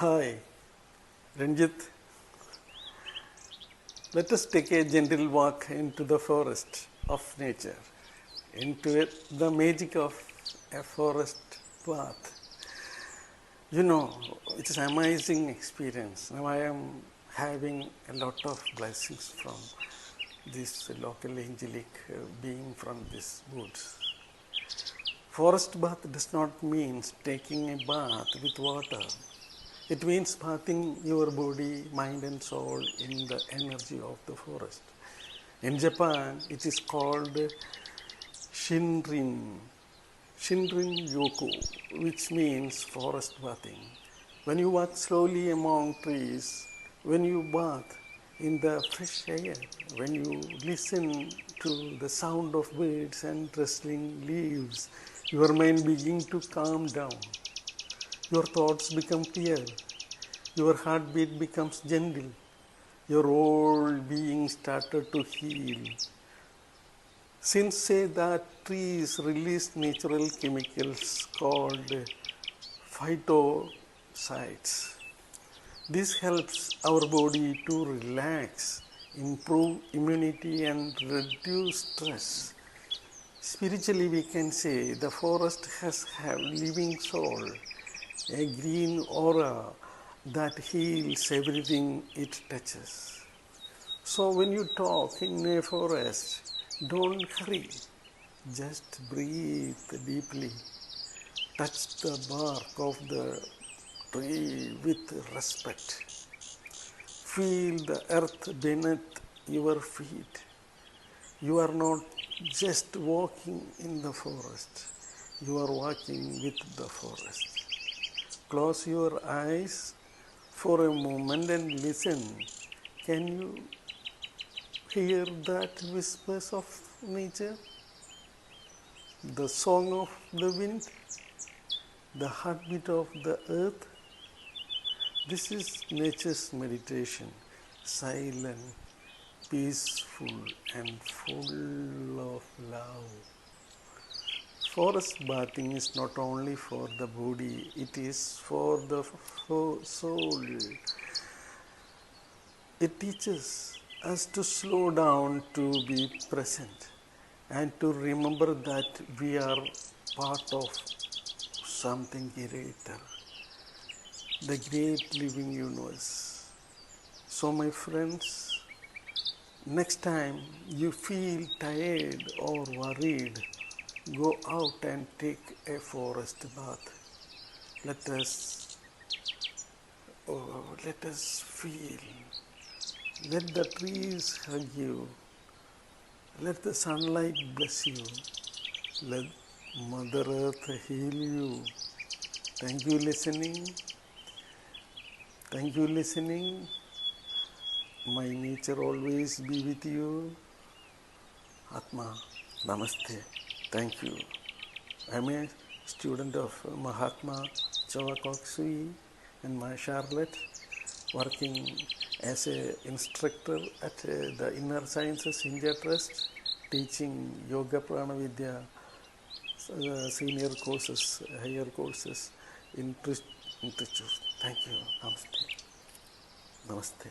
Hi, Ranjit. Let us take a gentle walk into the forest of nature, into the magic of a forest path. You know, it is an amazing experience. Now I am having a lot of blessings from this local angelic being from these woods. Forest bath does not mean taking a bath with water. It means bathing your body, mind and soul in the energy of the forest. In Japan, it is called Shinrin-yoku, which means forest bathing. When you walk slowly among trees, when you bath in the fresh air, when you listen to the sound of birds and rustling leaves, your mind begins to calm down. Your thoughts become clear. Your heartbeat becomes gentle. Your whole being started to heal. Since say that trees release natural chemicals called phytoncides. This helps our body to relax, improve immunity and reduce stress. Spiritually we can say the forest has a living soul, a green aura that heals everything it touches. So when you talk in a forest, don't hurry, just breathe deeply. Touch the bark of the tree with respect. Feel the earth beneath your feet. You are not just walking in the forest, you are walking with the forest. Close your eyes for a moment and listen. Can you hear that whispers of nature? The song of the wind? The heartbeat of the earth? This is nature's meditation, silent, peaceful and full of love. Forest bathing is not only for the body, it is for the soul. It teaches us to slow down, to be present, and to remember that we are part of something greater, the great living universe. So, my friends, next time you feel tired or worried, go out and take a forest bath. Let us feel. Let the trees hug you. Let the sunlight bless you. Let Mother Earth heal you. Thank you listening. Thank you listening. My nature always be with you. Atma, Namaste. Thank you. I am a student of Mahatma Chowakoksui in my Charlotte, working as an instructor at the Inner Sciences India Trust, teaching Yoga Prana Vidya senior courses, higher courses in Trichy. Thank you. Namaste. Namaste.